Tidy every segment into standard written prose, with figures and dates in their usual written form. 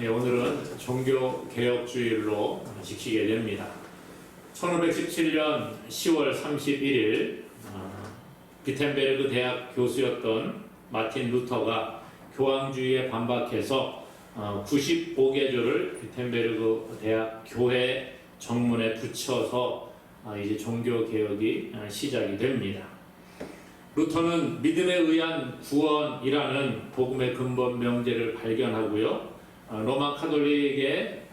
오늘은 종교개혁주일로 지키게 됩니다. 1517년 10월 31일 비텐베르그 대학 교수였던 마틴 루터가 교황주의에 반박해서 95개조를 비텐베르그 대학 교회 정문에 붙여서 이제 종교개혁이 시작이 됩니다. 루터는 믿음에 의한 구원이라는 복음의 근본 명제를 발견하고요. 로마 카톨릭의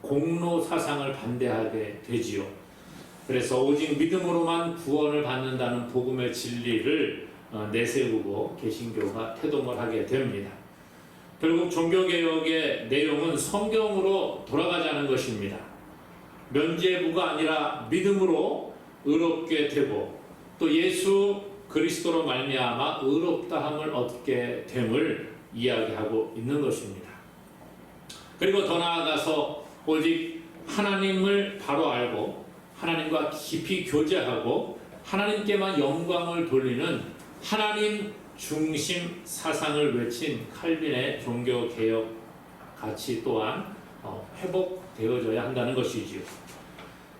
공로 사상을 반대하게 되지요. 그래서 오직 믿음으로만 구원을 받는다는 복음의 진리를 내세우고 개신교가 태동을 하게 됩니다. 결국 종교개혁의 내용은 성경으로 돌아가자는 것입니다. 면죄부가 아니라 믿음으로 의롭게 되고 또 예수 그리스도로 말미암아 의롭다함을 얻게 됨을 이야기하고 있는 것입니다. 그리고 더 나아가서 오직 하나님을 바로 알고 하나님과 깊이 교제하고 하나님께만 영광을 돌리는 하나님 중심 사상을 외친 칼빈의 종교개혁 가치 또한 회복되어져야 한다는 것이지요.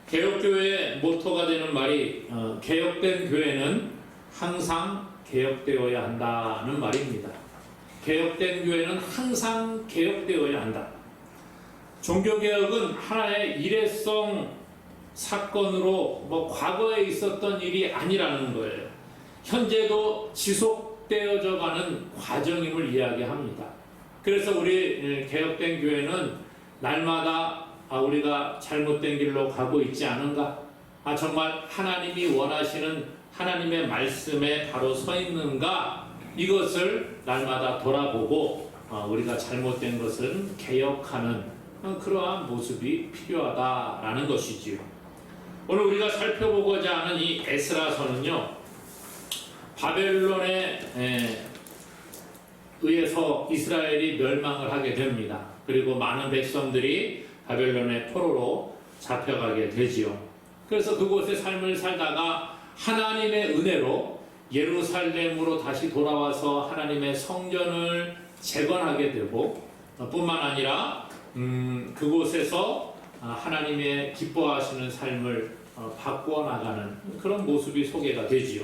개혁교회의 모토가 되는 말이 개혁된 교회는 항상 개혁되어야 한다는 말입니다. 개혁된 교회는 항상 개혁되어야 한다. 종교개혁은 하나의 일회성 사건으로 과거에 있었던 일이 아니라는 거예요. 현재도 지속되어져 가는 과정임을 이야기합니다. 그래서 우리 개혁된 교회는 날마다 우리가 잘못된 길로 가고 있지 않은가? 정말 하나님이 원하시는 하나님의 말씀에 바로 서 있는가? 이것을 날마다 돌아보고 우리가 잘못된 것은 개혁하는 그러한 모습이 필요하다라는 것이지요. 오늘 우리가 살펴보고자 하는 이 에스라서는요, 바벨론에 의해서 이스라엘이 멸망을 하게 됩니다. 그리고 많은 백성들이 바벨론의 포로로 잡혀가게 되지요. 그래서 그곳에 삶을 살다가 하나님의 은혜로 예루살렘으로 다시 돌아와서 하나님의 성전을 재건하게 되고 뿐만 아니라 그곳에서 하나님의 기뻐하시는 삶을 바꾸어 나가는 그런 모습이 소개가 되지요.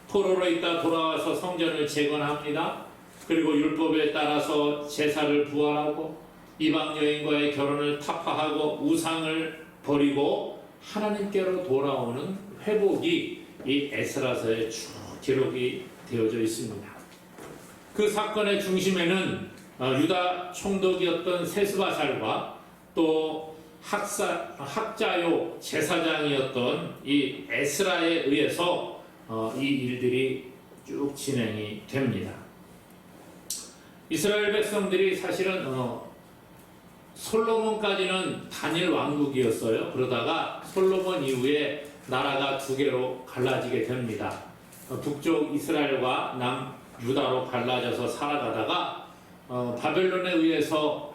포로로 있다 돌아와서 성전을 재건합니다. 그리고 율법에 따라서 제사를 부활하고 이방 여인과의 결혼을 타파하고 우상을 버리고 하나님께로 돌아오는 회복이 이 에스라서에 쭉 기록이 되어져 있습니다. 그 사건의 중심에는 유다 총독이었던 세스바살과 또 학자요 제사장이었던 이 에스라에 의해서 이 일들이 쭉 진행이 됩니다. 이스라엘 백성들이 사실은 솔로몬까지는 단일 왕국이었어요. 그러다가 솔로몬 이후에 나라가 두 개로 갈라지게 됩니다. 북쪽 이스라엘과 남유다로 갈라져서 살아가다가 바벨론에 의해서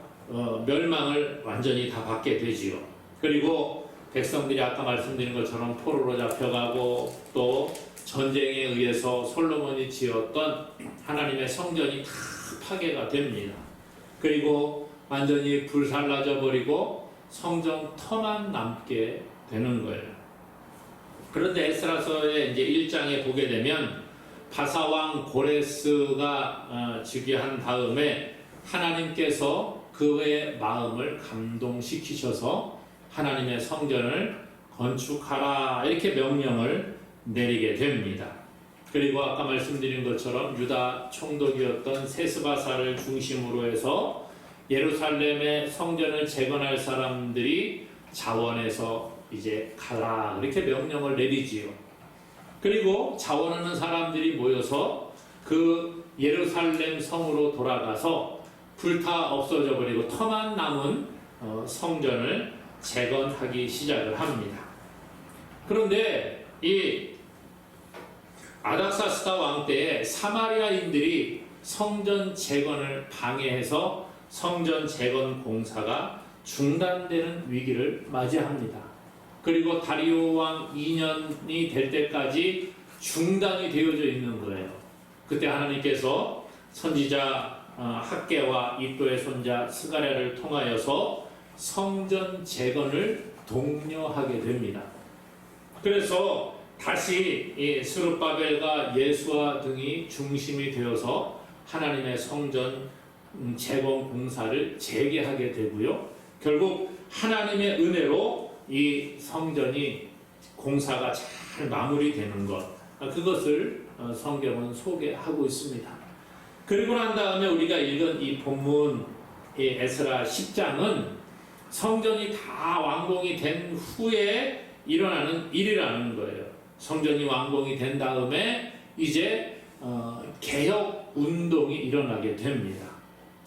멸망을 완전히 다 받게 되지요. 그리고 백성들이 아까 말씀드린 것처럼 포로로 잡혀가고 또 전쟁에 의해서 솔로몬이 지었던 하나님의 성전이 다 파괴가 됩니다. 그리고 완전히 불살라져 버리고 성전 터만 남게 되는 거예요. 그런데 에스라서의 이제 1장에 보게 되면 바사왕 고레스가 즉위한 다음에 하나님께서 그의 마음을 감동시키셔서 하나님의 성전을 건축하라 이렇게 명령을 내리게 됩니다. 그리고 아까 말씀드린 것처럼 유다 총독이었던 세스바사를 중심으로 해서 예루살렘의 성전을 재건할 사람들이 자원해서 이제 가라 이렇게 명령을 내리지요. 그리고 자원하는 사람들이 모여서 그 예루살렘 성으로 돌아가서 불타 없어져 버리고 터만 남은 성전을 재건하기 시작을 합니다. 그런데 이 아닥사스다 왕 때에 사마리아인들이 성전 재건을 방해해서 성전 재건 공사가 중단되는 위기를 맞이합니다. 그리고 다리오 왕 2년이 될 때까지 중단이 되어져 있는 거예요. 그때 하나님께서 선지자 학개와 이또의 손자 스가랴를 통하여서 성전 재건을 독려하게 됩니다. 그래서 다시 이 스룹바벨과 예수와 등이 중심이 되어서 하나님의 성전 재건 공사를 재개하게 되고요. 결국 하나님의 은혜로 이 성전이 공사가 잘 마무리되는 것, 그것을 성경은 소개하고 있습니다. 그리고 난 다음에 우리가 읽은 이 본문 에스라 10장은 성전이 다 완공이 된 후에 일어나는 일이라는 거예요. 성전이 완공이 된 다음에 이제 개혁 운동이 일어나게 됩니다.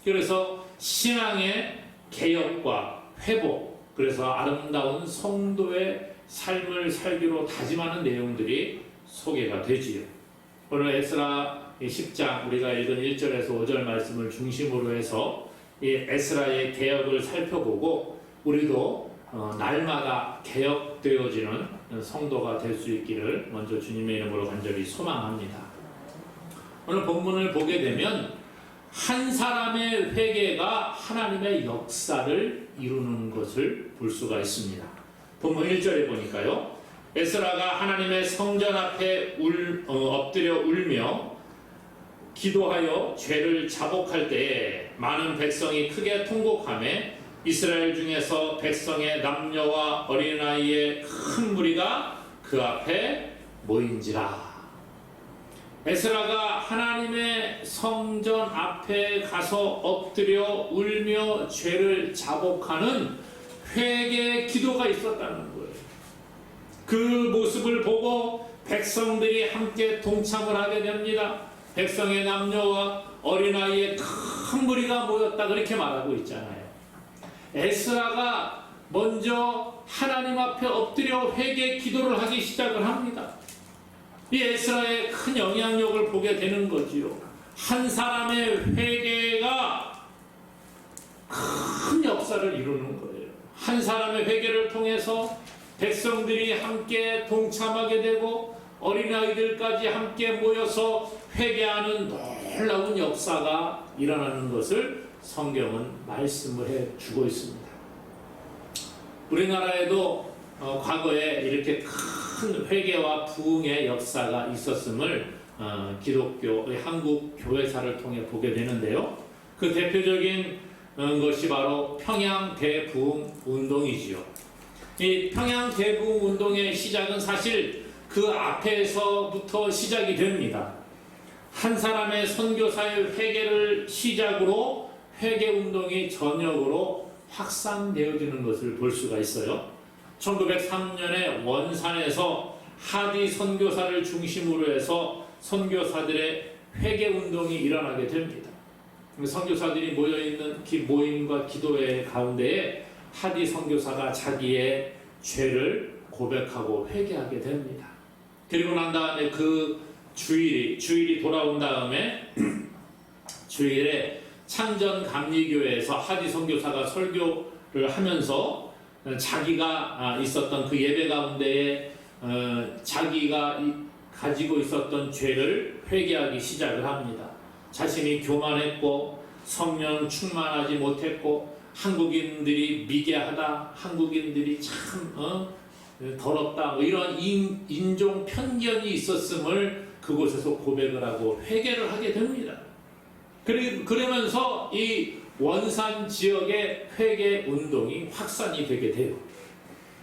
그래서 신앙의 개혁과 회복, 그래서 아름다운 성도의 삶을 살기로 다짐하는 내용들이 소개가 되지요. 오늘 에스라 10장 우리가 읽은 1절에서 5절 말씀을 중심으로 해서 이 에스라의 개혁을 살펴보고 우리도 날마다 개혁되어지는 성도가 될 수 있기를 먼저 주님의 이름으로 간절히 소망합니다. 오늘 본문을 보게 되면 한 사람의 회개가 하나님의 역사를 이루는 것을 볼 수가 있습니다. 본문 1절에 보니까요. 에스라가 하나님의 성전 앞에 엎드려 울며 기도하여 죄를 자복할 때에 많은 백성이 크게 통곡하며 이스라엘 중에서 백성의 남녀와 어린아이의 큰 무리가 그 앞에 모인지라. 에스라가 하나님의 성전 앞에 가서 엎드려 울며 죄를 자복하는 회개 기도가 있었다는 거예요. 그 모습을 보고 백성들이 함께 동참을 하게 됩니다. 백성의 남녀와 어린아이의 큰 무리가 모였다, 그렇게 말하고 있잖아요. 에스라가 먼저 하나님 앞에 엎드려 회개 기도를 하기 시작을 합니다. 이 에스라의 큰 영향력을 보게 되는 거지요. 한 사람의 회개가 큰 역사를 이루는 거예요. 한 사람의 회개를 통해서 백성들이 함께 동참하게 되고 어린아이들까지 함께 모여서 회개하는 놀라운 역사가 일어나는 것을 성경은 말씀을 해주고 있습니다. 우리나라에도 과거에 이렇게 큰 회개와 부흥의 역사가 있었음을 기독교 한국 교회사를 통해 보게 되는데요. 그 대표적인 것이 바로 평양 대부흥 운동이지요. 이 평양 대부흥 운동의 시작은 사실 그 앞에서부터 시작이 됩니다. 한 사람의 선교사의 회개를 시작으로 회개 운동이 전역으로 확산되어지는 것을 볼 수가 있어요. 1903년에 원산에서 하디 선교사를 중심으로 해서 선교사들의 회개 운동이 일어나게 됩니다. 선교사들이 모여있는 모임과 기도회 가운데에 하디 선교사가 자기의 죄를 고백하고 회개하게 됩니다. 그리고 난 다음에 그 주일이 돌아온 다음에 주일에 창전 감리교회에서 하디 선교사가 설교를 하면서 자기가 있었던 그 예배 가운데에 자기가 가지고 있었던 죄를 회개하기 시작을 합니다. 자신이 교만했고 성령 충만하지 못했고 한국인들이 미개하다, 한국인들이 참 더럽다, 이런 인종 편견이 있었음을 그곳에서 고백을 하고 회개를 하게 됩니다. 그러면서 이 원산 지역의 회개 운동이 확산이 되게 돼요.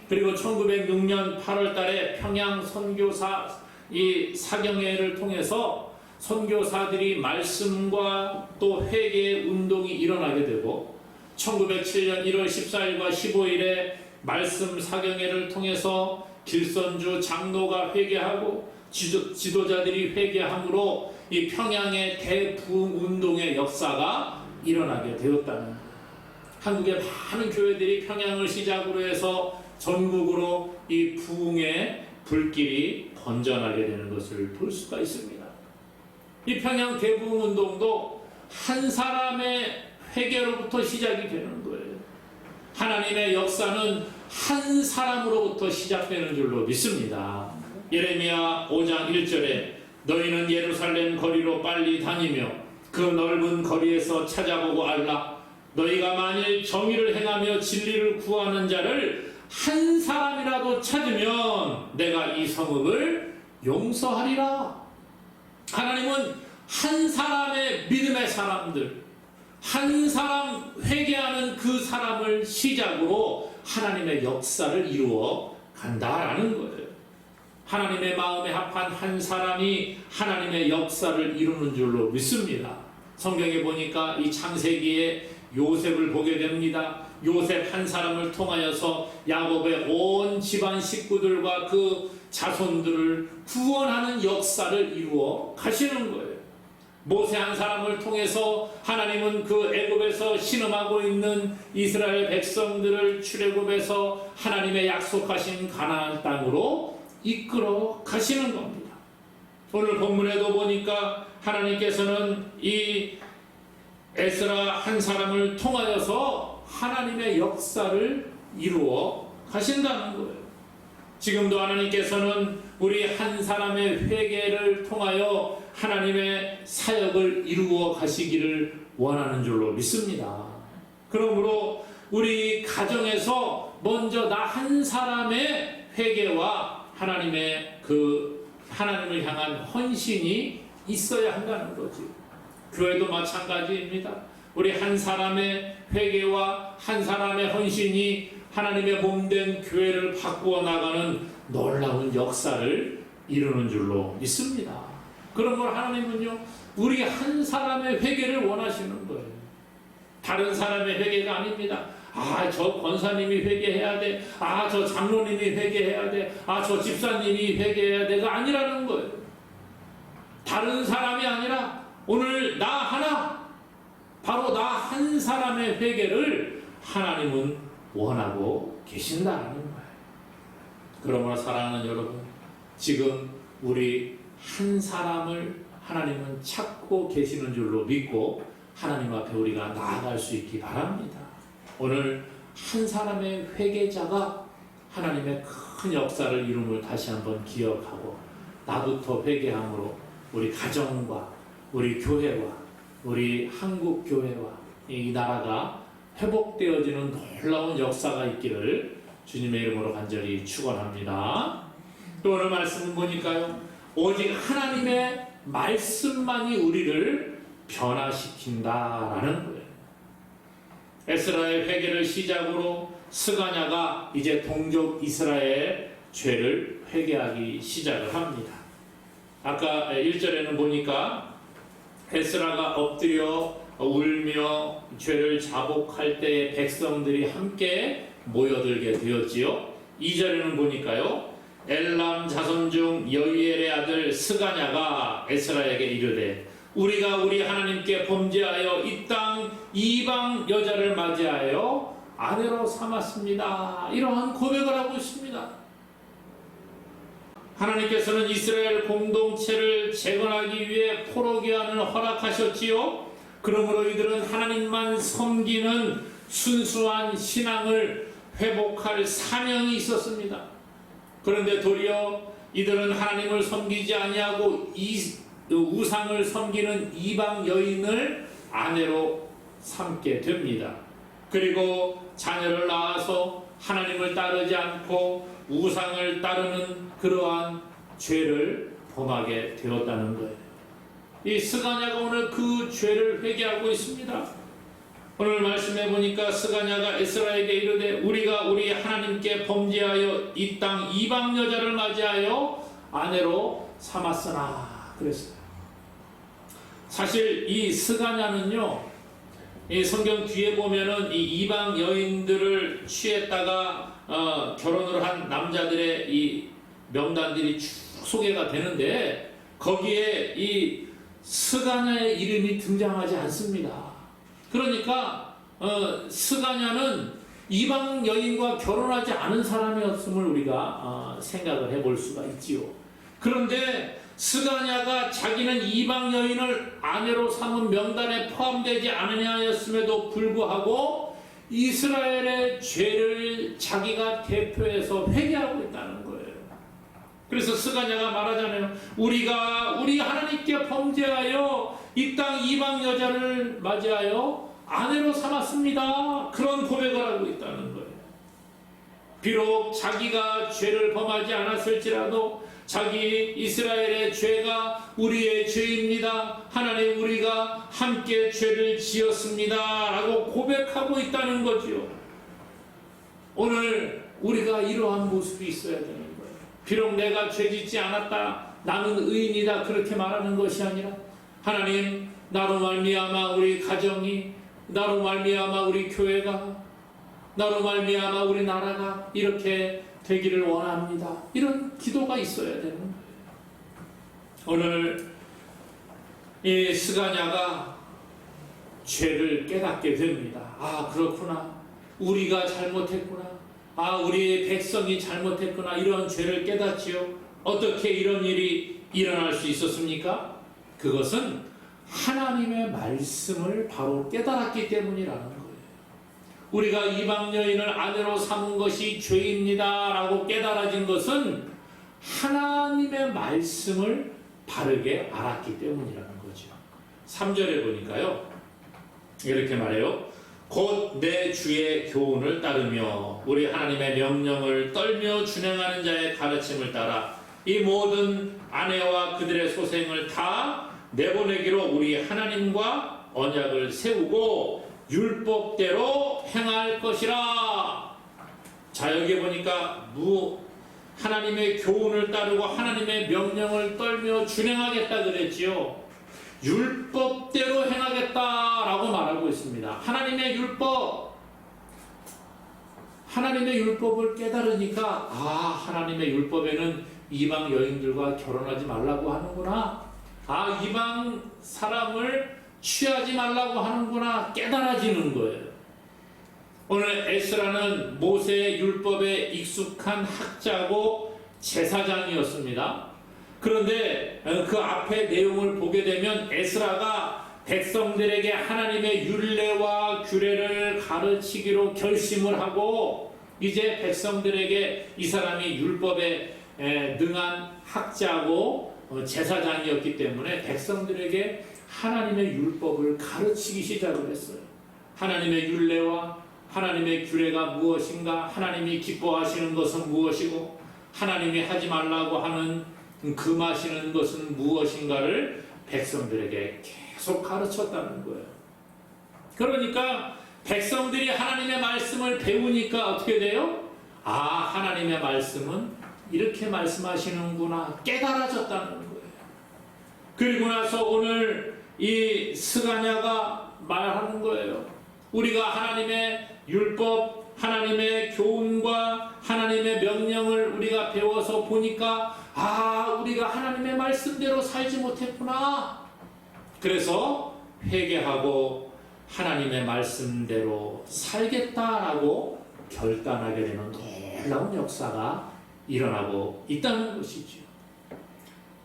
그리고 1906년 8월 달에 평양 선교사 이 사경회를 통해서 선교사들이 말씀과 또 회개 운동이 일어나게 되고 1907년 1월 14일과 15일에 말씀 사경회를 통해서 길선주 장로가 회개하고 지도자들이 회개함으로 이 평양의 대부흥 운동의 역사가 일어나게 되었다는 거예요. 한국의 많은 교회들이 평양을 시작으로 해서 전국으로 이 부흥의 불길이 번져나게 되는 것을 볼 수가 있습니다. 이 평양 대부흥 운동도 한 사람의 회개로부터 시작이 되는 거예요. 하나님의 역사는 한 사람으로부터 시작되는 줄로 믿습니다. 예레미야 5장 1절에 너희는 예루살렘 거리로 빨리 다니며 그 넓은 거리에서 찾아보고 알라. 너희가 만일 정의를 행하며 진리를 구하는 자를 한 사람이라도 찾으면 내가 이 성읍을 용서하리라. 하나님은 한 사람의 믿음의 사람들, 한 사람 회개하는 그 사람을 시작으로 하나님의 역사를 이루어 간다라는 거예요. 하나님의 마음에 합한 한 사람이 하나님의 역사를 이루는 줄로 믿습니다. 성경에 보니까 이 창세기에 요셉을 보게 됩니다. 요셉 한 사람을 통하여서 야곱의 온 집안 식구들과 그 자손들을 구원하는 역사를 이루어 가시는 거예요. 모세 한 사람을 통해서 하나님은 그 애굽에서 신음하고 있는 이스라엘 백성들을 출애굽에서 하나님의 약속하신 가나안 땅으로 이끌어 가시는 겁니다. 오늘 본문에도 보니까 하나님께서는 이 에스라 한 사람을 통하여서 하나님의 역사를 이루어 가신다는 거예요. 지금도 하나님께서는 우리 한 사람의 회개를 통하여 하나님의 사역을 이루어 가시기를 원하는 줄로 믿습니다. 그러므로 우리 가정에서 먼저 나 한 사람의 회개와 하나님의 하나님을 향한 헌신이 있어야 한다는 거지. 교회도 마찬가지입니다. 우리 한 사람의 회개와 한 사람의 헌신이 하나님의 몸된 교회를 바꾸어 나가는 놀라운 역사를 이루는 줄로 믿습니다. 그런 걸 하나님은요, 우리 한 사람의 회개를 원하시는 거예요. 다른 사람의 회개가 아닙니다. 저 권사님이 회개해야 돼. 저 장로님이 회개해야 돼. 저 집사님이 회개해야 돼가 아니라는 거예요. 다른 사람이 아니라 오늘 나 하나, 바로 나 한 사람의 회개를 하나님은 원하고 계신다는 거예요. 그러므로 사랑하는 여러분, 지금 우리 한 사람을 하나님은 찾고 계시는 줄로 믿고 하나님 앞에 우리가 나아갈 수 있기 바랍니다. 오늘 한 사람의 회개자가 하나님의 큰 역사를 이룸을 다시 한번 기억하고 나부터 회개함으로 우리 가정과 우리 교회와 우리 한국 교회와 이 나라가 회복되어지는 놀라운 역사가 있기를 주님의 이름으로 간절히 축원합니다. 또 오늘 말씀은 보니까요, 오직 하나님의 말씀만이 우리를 변화시킨다라는 거예요. 에스라의 회개를 시작으로 스가냐가 이제 동족 이스라엘의 죄를 회개하기 시작을 합니다. 아까 1절에는 보니까 에스라가 엎드려 울며 죄를 자복할 때에 백성들이 함께 모여들게 되었지요. 2절에는 보니까요, 엘람 자손 중 여이엘의 아들 스가냐가 에스라에게 이르되 우리가 우리 하나님께 범죄하여 이 땅 이방 여자를 맞이하여 아내로 삼았습니다. 이러한 고백을 하고 있습니다. 하나님께서는 이스라엘 공동체를 재건하기 위해 포로기한을 허락하셨지요. 그러므로 이들은 하나님만 섬기는 순수한 신앙을 회복할 사명이 있었습니다. 그런데 도리어 이들은 하나님을 섬기지 아니하고 우상을 섬기는 이방 여인을 아내로 삼게 됩니다. 그리고 자녀를 낳아서 하나님을 따르지 않고 우상을 따르는 그러한 죄를 범하게 되었다는 거예요. 이 스가냐가 오늘 그 죄를 회개하고 있습니다. 오늘 말씀해 보니까 스가냐가 에스라에게 이르되 우리가 우리 하나님께 범죄하여 이 땅 이방 여자를 맞이하여 아내로 삼았으나 그랬어요. 사실 이 스가냐는요, 이 성경 뒤에 보면은 이 이방 여인들을 취했다가 결혼을 한 남자들의 이 명단들이 쭉 소개가 되는데 거기에 이 스가냐의 이름이 등장하지 않습니다. 그러니까 스가냐는 이방 여인과 결혼하지 않은 사람이었음을 우리가 생각을 해볼 수가 있지요. 그런데 스가냐가 자기는 이방 여인을 아내로 삼은 명단에 포함되지 않으냐였음에도 불구하고 이스라엘의 죄를 자기가 대표해서 회개하고 있다는 거예요. 그래서 스가냐가 말하잖아요. 우리가 우리 하나님께 범죄하여 이 땅 이방 여자를 맞이하여 아내로 삼았습니다. 그런 고백을 하고 있다는 거예요. 비록 자기가 죄를 범하지 않았을지라도 자기 이스라엘의 죄가 우리의 죄입니다. 하나님, 우리가 함께 죄를 지었습니다. 라고 고백하고 있다는 거지요. 오늘 우리가 이러한 모습이 있어야 되는 거예요. 비록 내가 죄짓지 않았다, 나는 의인이다, 그렇게 말하는 것이 아니라 하나님, 나로 말미암아 우리 가정이, 나로 말미암아 우리 교회가, 나로 말미암아 우리 나라가 이렇게 되기를 원합니다. 이런 기도가 있어야 되는 거예요. 오늘 이 스가냐가 죄를 깨닫게 됩니다. 아, 그렇구나. 우리가 잘못했구나. 아, 우리의 백성이 잘못했구나. 이런 죄를 깨닫지요. 어떻게 이런 일이 일어날 수 있었습니까? 그것은 하나님의 말씀을 바로 깨달았기 때문이라는 거예요. 우리가 이방 여인을 아내로 삼은 것이 죄입니다 라고 깨달아진 것은 하나님의 말씀을 바르게 알았기 때문이라는 거죠. 3절에 보니까요, 이렇게 말해요. 곧 내 주의 교훈을 따르며 우리 하나님의 명령을 떨며 준행하는 자의 가르침을 따라 이 모든 아내와 그들의 소생을 다 내보내기로 우리 하나님과 언약을 세우고 율법대로 행할 것이라. 자, 여기 보니까 하나님의 교훈을 따르고 하나님의 명령을 떨며 준행하겠다 그랬지요. 율법대로 행하겠다라고 말하고 있습니다. 하나님의 율법을 깨달으니까, 아, 하나님의 율법에는 이방 여인들과 결혼하지 말라고 하는구나. 아, 이방 사람을 취하지 말라고 하는구나 깨달아지는 거예요. 오늘 에스라는 모세의 율법에 익숙한 학자고 제사장이었습니다. 그런데 그 앞에 내용을 보게 되면 에스라가 백성들에게 하나님의 율례와 규례를 가르치기로 결심을 하고 이제 백성들에게 이 사람이 율법에 능한 학자고 제사장이었기 때문에 백성들에게 하나님의 율법을 가르치기 시작을 했어요. 하나님의 율례와 하나님의 규례가 무엇인가, 하나님이 기뻐하시는 것은 무엇이고 하나님이 하지 말라고 하는 금하시는 것은 무엇인가를 백성들에게 계속 가르쳤다는 거예요. 그러니까 백성들이 하나님의 말씀을 배우니까 어떻게 돼요? 아, 하나님의 말씀은 이렇게 말씀하시는구나 깨달아졌다는 거예요. 그리고 나서 오늘 이 스가냐가 말하는 거예요. 우리가 하나님의 율법, 하나님의 교훈과 하나님의 명령을 우리가 배워서 보니까, 아, 우리가 하나님의 말씀대로 살지 못했구나. 그래서 회개하고 하나님의 말씀대로 살겠다라고 결단하게 되는 놀라운 역사가 일어나고 있다는 것이죠.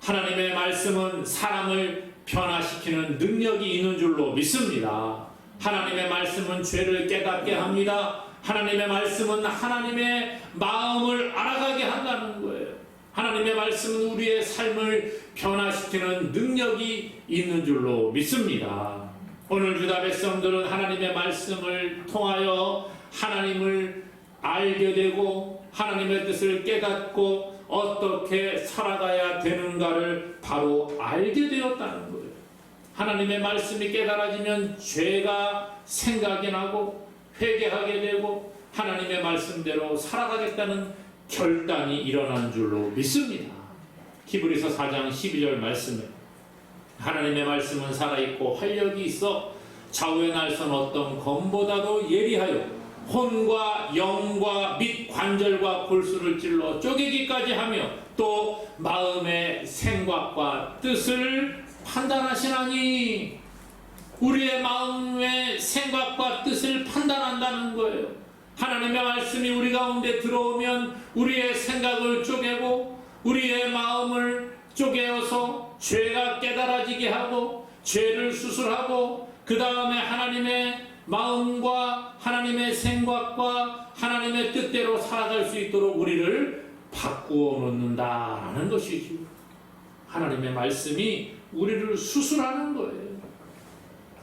하나님의 말씀은 사람을 변화시키는 능력이 있는 줄로 믿습니다. 하나님의 말씀은 죄를 깨닫게 합니다. 하나님의 말씀은 하나님의 마음을 알아가게 한다는 거예요. 하나님의 말씀은 우리의 삶을 변화시키는 능력이 있는 줄로 믿습니다. 오늘 유다 백성들은 하나님의 말씀을 통하여 하나님을 알게 되고 하나님의 뜻을 깨닫고 어떻게 살아가야 되는가를 바로 알게 되었다는 거예요. 하나님의 말씀이 깨달아지면 죄가 생각이 나고 회개하게 되고 하나님의 말씀대로 살아가겠다는 결단이 일어난 줄로 믿습니다. 히브리서 4장 12절 말씀에 하나님의 말씀은 살아있고 활력이 있어 좌우의 날선 어떤 검보다도 예리하여 혼과 영과 및 관절과 골수를 찔러 쪼개기까지 하며 또 마음의 생각과 뜻을 판단하시나니, 우리의 마음의 생각과 뜻을 판단한다는 거예요. 하나님의 말씀이 우리 가운데 들어오면 우리의 생각을 쪼개고 우리의 마음을 쪼개어서 죄가 깨달아지게 하고 죄를 수술하고 그 다음에 하나님의 마음과 하나님의 생각과 하나님의 뜻대로 살아갈 수 있도록 우리를 바꾸어 놓는다라는 것이죠. 하나님의 말씀이 우리를 수술하는 거예요.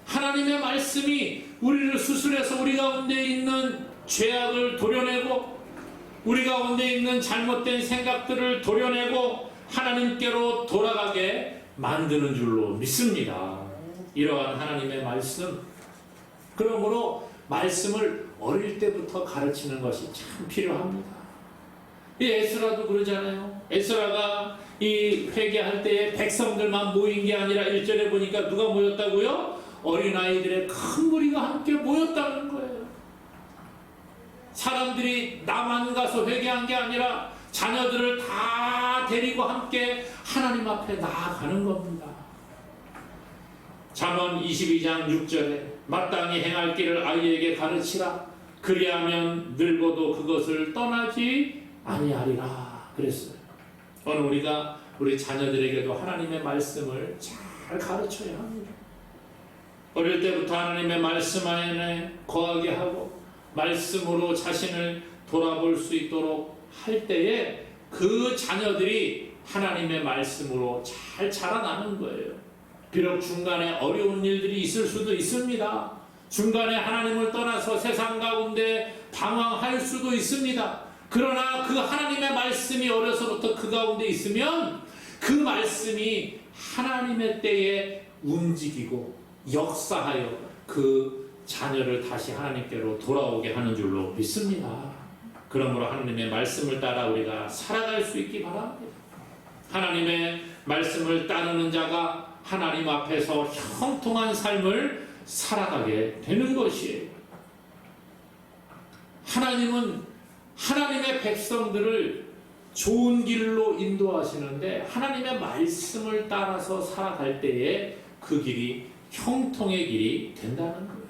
하나님의 말씀이 우리를 수술해서 우리 가운데 있는 죄악을 도려내고 우리 가운데 있는 잘못된 생각들을 도려내고 하나님께로 돌아가게 만드는 줄로 믿습니다. 이러한 하나님의 말씀, 그러므로 말씀을 어릴 때부터 가르치는 것이 참 필요합니다. 이 에스라도 그러잖아요. 에스라가 이 회개할 때에 백성들만 모인 게 아니라 1절에 보니까 누가 모였다고요? 어린아이들의 큰 무리가 함께 모였다는 거예요. 사람들이 나만 가서 회개한 게 아니라 자녀들을 다 데리고 함께 하나님 앞에 나아가는 겁니다. 잠언 22장 6절에 마땅히 행할 길을 아이에게 가르치라. 그리하면 늙어도 그것을 떠나지 아니하리라 그랬어요. 오늘 우리가 우리 자녀들에게도 하나님의 말씀을 잘 가르쳐야 합니다. 어릴 때부터 하나님의 말씀 안에 거하게 하고 말씀으로 자신을 돌아볼 수 있도록 할 때에 그 자녀들이 하나님의 말씀으로 잘 자라나는 거예요. 비록 중간에 어려운 일들이 있을 수도 있습니다. 중간에 하나님을 떠나서 세상 가운데 방황할 수도 있습니다. 그러나 그 하나님의 말씀이 어려서부터 그 가운데 있으면 그 말씀이 하나님의 때에 움직이고 역사하여 그 자녀를 다시 하나님께로 돌아오게 하는 줄로 믿습니다. 그러므로 하나님의 말씀을 따라 우리가 살아갈 수 있기 바랍니다. 하나님의 말씀을 따르는 자가 하나님 앞에서 형통한 삶을 살아가게 되는 것이에요. 하나님은 하나님의 백성들을 좋은 길로 인도하시는데 하나님의 말씀을 따라서 살아갈 때에 그 길이 형통의 길이 된다는 거예요.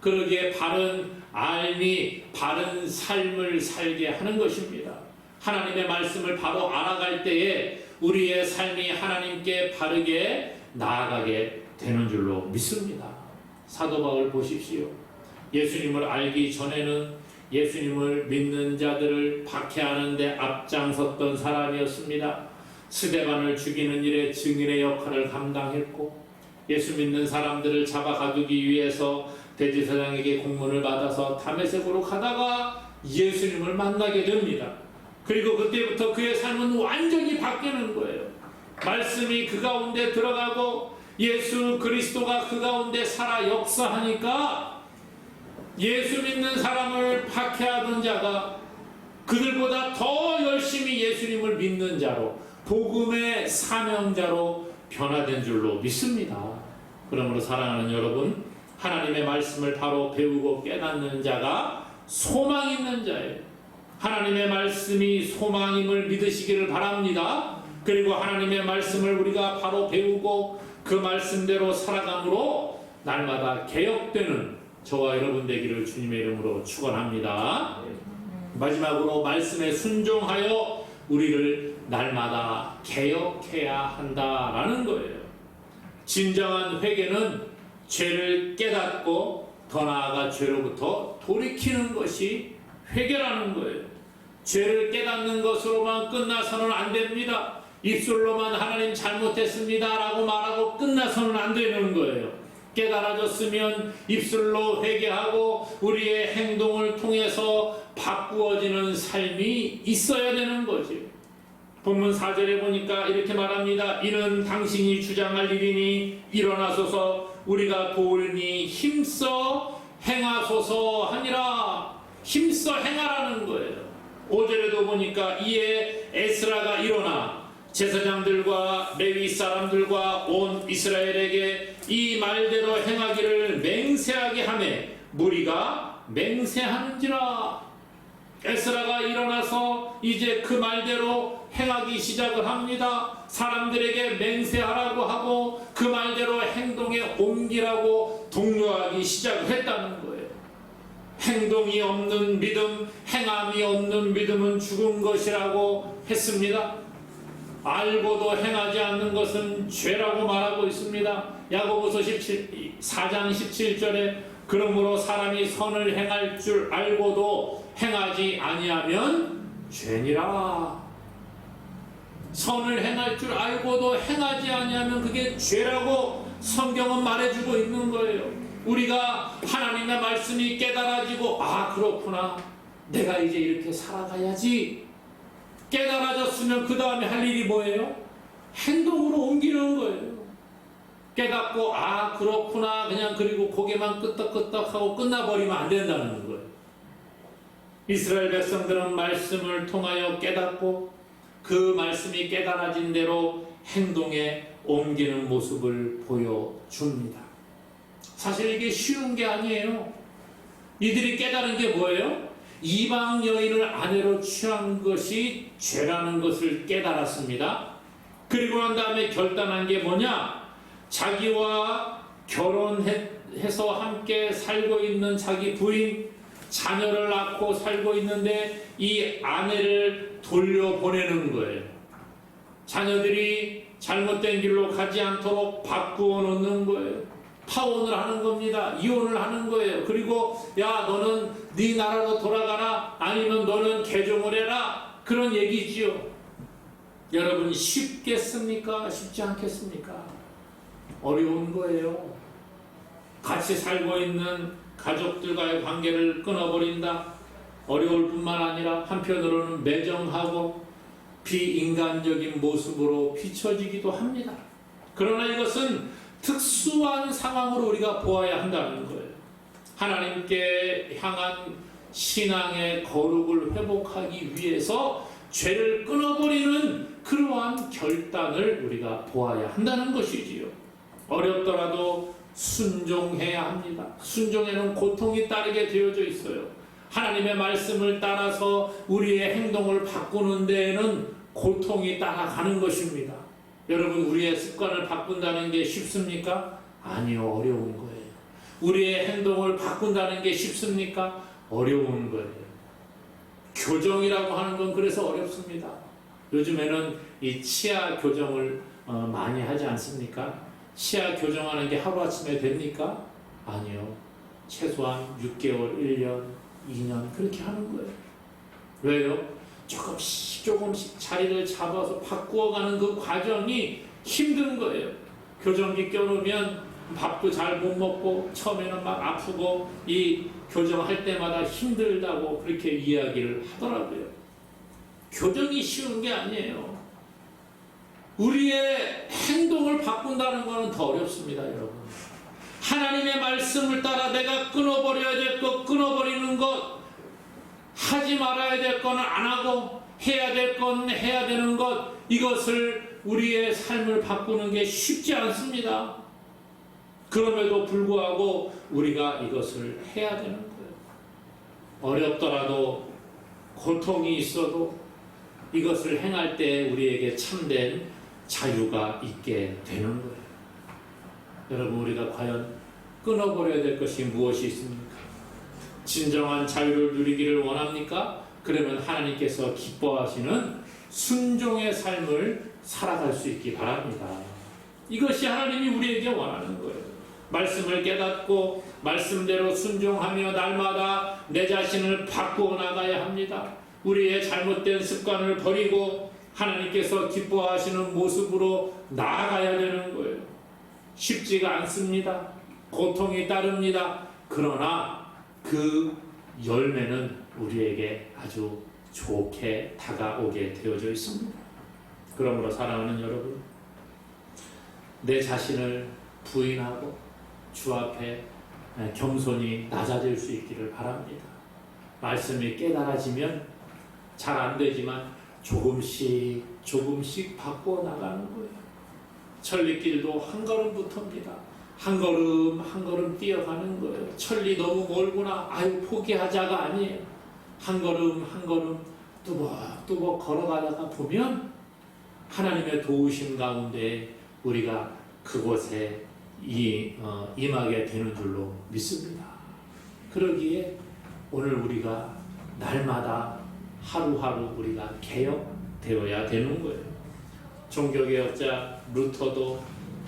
그러기에 바른 알미, 바른 삶을 살게 하는 것입니다. 하나님의 말씀을 바로 알아갈 때에 우리의 삶이 하나님께 바르게 나아가게 되는 줄로 믿습니다. 사도 바울 보십시오. 예수님을 알기 전에는 예수님을 믿는 자들을 박해하는 데 앞장섰던 사람이었습니다. 스데반을 죽이는 일에 증인의 역할을 감당했고 예수 믿는 사람들을 잡아가두기 위해서 대제사장에게 공문을 받아서 다메섹으로 가다가 예수님을 만나게 됩니다. 그리고 그때부터 그의 삶은 완전히 바뀌는 거예요. 말씀이 그 가운데 들어가고 예수 그리스도가 그 가운데 살아 역사하니까 예수 믿는 사람을 박해하던 자가 그들보다 더 열심히 예수님을 믿는 자로 복음의 사명자로 변화된 줄로 믿습니다. 그러므로 사랑하는 여러분, 하나님의 말씀을 바로 배우고 깨닫는 자가 소망 있는 자예요. 하나님의 말씀이 소망임을 믿으시기를 바랍니다. 그리고 하나님의 말씀을 우리가 바로 배우고 그 말씀대로 살아감으로 날마다 개혁되는 저와 여러분 되기를 주님의 이름으로 축원합니다. 마지막으로 말씀에 순종하여 우리를 날마다 개혁해야 한다라는 거예요. 진정한 회개는 죄를 깨닫고 더 나아가 죄로부터 돌이키는 것이 회개라는 거예요. 죄를 깨닫는 것으로만 끝나서는 안 됩니다. 입술로만 하나님 잘못했습니다 라고 말하고 끝나서는 안 되는 거예요. 깨달아졌으면 입술로 회개하고 우리의 행동을 통해서 바꾸어지는 삶이 있어야 되는 거지. 본문 4절에 보니까 이렇게 말합니다. 이는 당신이 주장할 일이니 일어나소서 우리가 도우리니 힘써 행하소서 하니라. 힘써 행하라는 거예요. 5절에도 보니까 이에 에스라가 일어나 제사장들과 레위 사람들과 온 이스라엘에게 이 말대로 행하기를 맹세하게 하매 무리가 맹세하는지라. 에스라가 일어나서 이제 그 말대로 행하기 시작을 합니다. 사람들에게 맹세하라고 하고 그 말대로 행동에 옮기라고 독려하기 시작을 했다는 거예요. 행동이 없는 믿음, 행함이 없는 믿음은 죽은 것이라고 했습니다. 알고도 행하지 않는 것은 죄라고 말하고 있습니다. 야고보서 4장 17절에 그러므로 사람이 선을 행할 줄 알고도 행하지 아니하면 죄니라. 선을 행할 줄 알고도 행하지 아니하면 그게 죄라고 성경은 말해주고 있는 거예요. 우리가 하나님의 말씀이 깨달아지고 아 그렇구나 내가 이제 이렇게 살아가야지 깨달아졌으면 그 다음에 할 일이 뭐예요? 행동으로 옮기는 거예요. 깨닫고 아 그렇구나 그냥 그리고 고개만 끄덕끄덕하고 끝나버리면 안 된다는 거예요. 이스라엘 백성들은 말씀을 통하여 깨닫고 그 말씀이 깨달아진 대로 행동에 옮기는 모습을 보여줍니다. 사실 이게 쉬운 게 아니에요. 이들이 깨달은 게 뭐예요? 이방 여인을 아내로 취한 것이 죄라는 것을 깨달았습니다. 그리고 난 다음에 결단한 게 뭐냐? 자기와 결혼해서 함께 살고 있는 자기 부인, 자녀를 낳고 살고 있는데 이 아내를 돌려보내는 거예요. 자녀들이 잘못된 길로 가지 않도록 바꾸어 놓는 거예요. 파혼을 하는 겁니다. 이혼을 하는 거예요. 그리고 야 너는 네 나라로 돌아가라 아니면 너는 개종을 해라 그런 얘기지요. 여러분 쉽겠습니까? 쉽지 않겠습니까? 어려운 거예요. 같이 살고 있는 가족들과의 관계를 끊어버린다. 어려울 뿐만 아니라 한편으로는 매정하고 비인간적인 모습으로 비춰지기도 합니다. 그러나 이것은 특수한 상황으로 우리가 보아야 한다는 거예요. 하나님께 향한 신앙의 거룩을 회복하기 위해서 죄를 끊어버리는 그러한 결단을 우리가 보아야 한다는 것이지요. 어렵더라도 순종해야 합니다. 순종에는 고통이 따르게 되어져 있어요. 하나님의 말씀을 따라서 우리의 행동을 바꾸는 데에는 고통이 따라가는 것입니다. 여러분 우리의 습관을 바꾼다는 게 쉽습니까? 아니요, 어려운 거예요. 우리의 행동을 바꾼다는 게 쉽습니까? 어려운 거예요. 교정이라고 하는 건 그래서 어렵습니다. 요즘에는 이 치아 교정을 많이 하지 않습니까? 치아 교정하는 게 하루아침에 됩니까? 아니요. 최소한 6개월, 1년, 2년 그렇게 하는 거예요. 왜요? 조금씩 자리를 잡아서 바꾸어가는 그 과정이 힘든 거예요. 교정기 껴놓으면 밥도 잘 못 먹고 처음에는 막 아프고 이 교정할 때마다 힘들다고 그렇게 이야기를 하더라고요. 교정이 쉬운 게 아니에요. 우리의 행동을 바꾼다는 것은 더 어렵습니다, 여러분. 하나님의 말씀을 따라 내가 끊어버려야 될 것, 끊어버리는 것, 하지 말아야 될 거는 안 하고 해야 될 건 해야 되는 것, 이것을 우리의 삶을 바꾸는 게 쉽지 않습니다. 그럼에도 불구하고 우리가 이것을 해야 되는 거예요. 어렵더라도 고통이 있어도 이것을 행할 때 우리에게 참된 자유가 있게 되는 거예요. 여러분 우리가 과연 끊어버려야 될 것이 무엇이 있습니까? 진정한 자유를 누리기를 원합니까? 그러면 하나님께서 기뻐하시는 순종의 삶을 살아갈 수 있기 바랍니다. 이것이 하나님이 우리에게 원하는 거예요. 말씀을 깨닫고 말씀대로 순종하며 날마다 내 자신을 바꾸어 나가야 합니다. 우리의 잘못된 습관을 버리고 하나님께서 기뻐하시는 모습으로 나아가야 되는 거예요. 쉽지가 않습니다. 고통이 따릅니다. 그러나 그 열매는 우리에게 아주 좋게 다가오게 되어져 있습니다. 그러므로 사랑하는 여러분, 내 자신을 부인하고 주 앞에 겸손히 낮아질 수 있기를 바랍니다. 말씀이 깨달아지면 잘 안 되지만 조금씩 바꾸어 나가는 거예요. 천리길도 한 걸음부터입니다. 한 걸음 뛰어가는 거예요. 천리 너무 멀구나. 아유 포기하자가 아니에요. 한 걸음 뚜벅뚜벅 걸어가다가 보면 하나님의 도우심 가운데 우리가 그곳에 임하게 되는 줄로 믿습니다. 그러기에 오늘 우리가 날마다 하루하루 우리가 개혁되어야 되는 거예요. 종교개혁자 루터도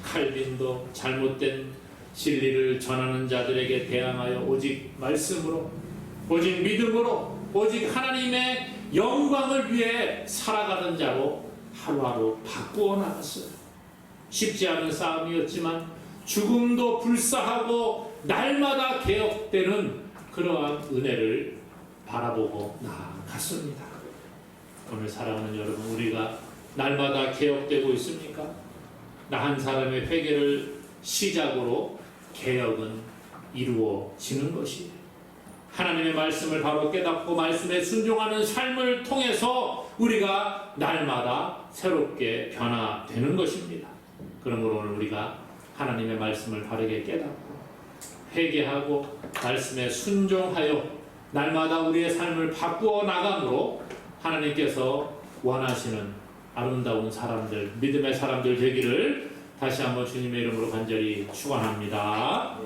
칼빈도 잘못된 진리를 전하는 자들에게 대항하여 오직 말씀으로, 오직 믿음으로, 오직 하나님의 영광을 위해 살아가는 자로 하루하루 바꾸어 나갔어요. 쉽지 않은 싸움이었지만 죽음도 불사하고 날마다 개혁되는 그러한 은혜를 바라보고 나아갔습니다. 오늘 사랑하는 여러분, 우리가 날마다 개혁되고 있습니까? 나 한 사람의 회개를 시작으로 개혁은 이루어지는 것이에요. 하나님의 말씀을 바로 깨닫고 말씀에 순종하는 삶을 통해서 우리가 날마다 새롭게 변화되는 것입니다. 그러므로 오늘 우리가 하나님의 말씀을 바르게 깨닫고 회개하고 말씀에 순종하여 날마다 우리의 삶을 바꾸어 나감으로 하나님께서 원하시는 아름다운 사람들, 믿음의 사람들 되기를 다시 한번 주님의 이름으로 간절히 축원합니다.